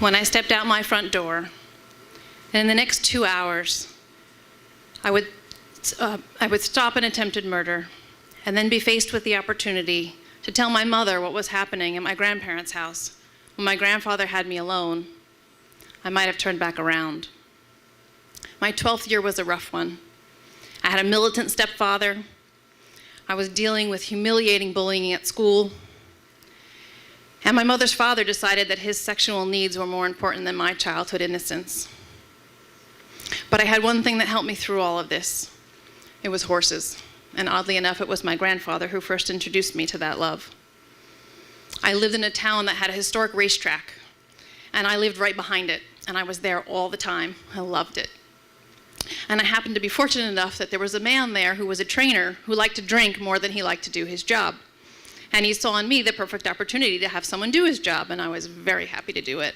when I stepped out my front door, and in the next 2 hours, I would stop an attempted murder and then be faced with the opportunity to tell my mother what was happening at my grandparents' house. When my grandfather had me alone, I might have turned back around. My 12th year was a rough one. I had a militant stepfather. I was dealing with humiliating bullying at school. And my mother's father decided that his sexual needs were more important than my childhood innocence. But I had one thing that helped me through all of this. It was horses. And oddly enough, it was my grandfather who first introduced me to that love. I lived in a town that had a historic racetrack, and I lived right behind it, and I was there all the time. I loved it. And I happened to be fortunate enough that there was a man there who was a trainer who liked to drink more than he liked to do his job. And he saw in me the perfect opportunity to have someone do his job, and I was very happy to do it.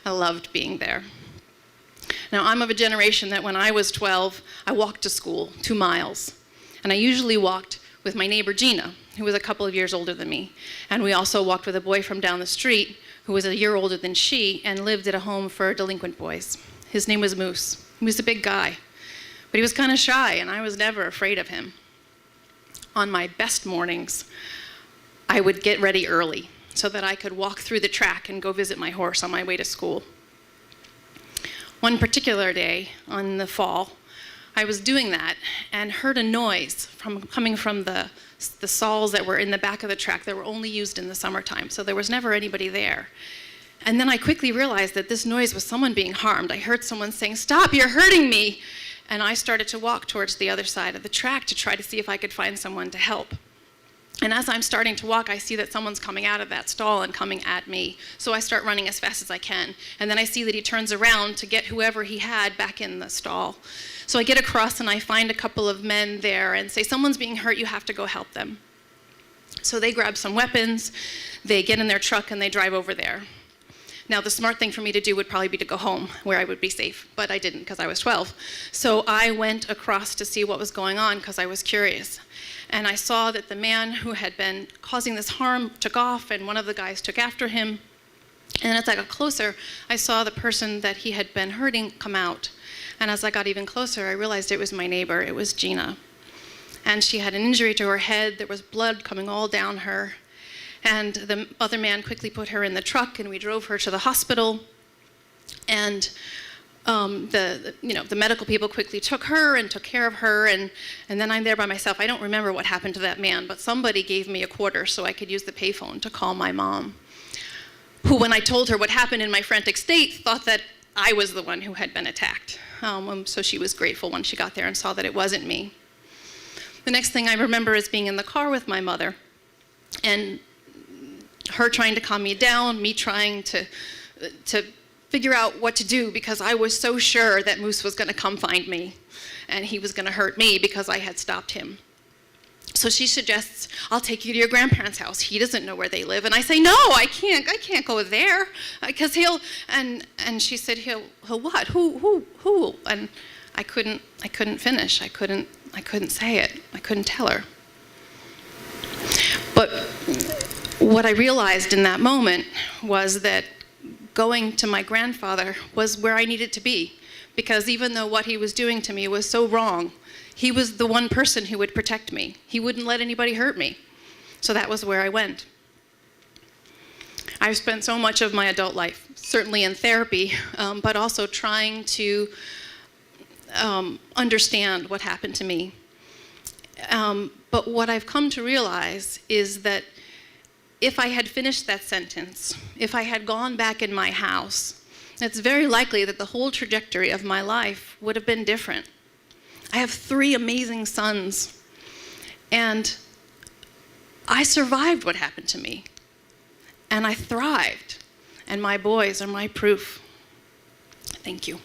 I loved being there. Now, I'm of a generation that when I was 12, I walked to school 2 miles. And I usually walked with my neighbor Gina, who was a couple of years older than me. And we also walked with a boy from down the street who was a year older than she and lived at a home for delinquent boys. His name was Moose. He was a big guy, but he was kind of shy, and I was never afraid of him. On my best mornings, I would get ready early so that I could walk through the track and go visit my horse on my way to school. One particular day in the fall, I was doing that and heard a noise coming from the stalls that were in the back of the track that were only used in the summertime, so there was never anybody there. And then I quickly realized that this noise was someone being harmed. I heard someone saying, "Stop, you're hurting me!" And I started to walk towards the other side of the track to try to see if I could find someone to help. And as I'm starting to walk, I see that someone's coming out of that stall and coming at me. So I start running as fast as I can. And then I see that he turns around to get whoever he had back in the stall. So I get across and I find a couple of men there and say, "Someone's being hurt, you have to go help them." So they grab some weapons, they get in their truck, and they drive over there. Now, the smart thing for me to do would probably be to go home, where I would be safe, but I didn't because I was 12. So I went across to see what was going on because I was curious. And I saw that the man who had been causing this harm took off, and one of the guys took after him. And as I got closer, I saw the person that he had been hurting come out. And as I got even closer, I realized it was my neighbor. It was Gina. And she had an injury to her head. There was blood coming all down her. And the other man quickly put her in the truck, and we drove her to the hospital. And the medical people quickly took her and took care of her, and then I'm there by myself. I don't remember what happened to that man, but somebody gave me a quarter so I could use the payphone to call my mom, who, when I told her what happened in my frantic state, thought that I was the one who had been attacked. So she was grateful when she got there and saw that it wasn't me. The next thing I remember is being in the car with my mother, and her trying to calm me down, me trying to figure out what to do because I was so sure that Moose was going to come find me and he was going to hurt me because I had stopped him. So she suggests, "I'll take you to your grandparents' house. He doesn't know where they live." And I say, "No, I can't go there because he'll," and she said, he'll what? Who? And I couldn't finish. I couldn't say it. I couldn't tell her. But what I realized in that moment was that going to my grandfather was where I needed to be, because even though what he was doing to me was so wrong, he was the one person who would protect me. He wouldn't let anybody hurt me. So that was where I went. I've spent so much of my adult life, certainly in therapy, but also trying to understand what happened to me. But what I've come to realize is that if I had finished that sentence, if I had gone back in my house, it's very likely that the whole trajectory of my life would have been different. I have 3 amazing sons, and I survived what happened to me, and I thrived, and my boys are my proof. Thank you.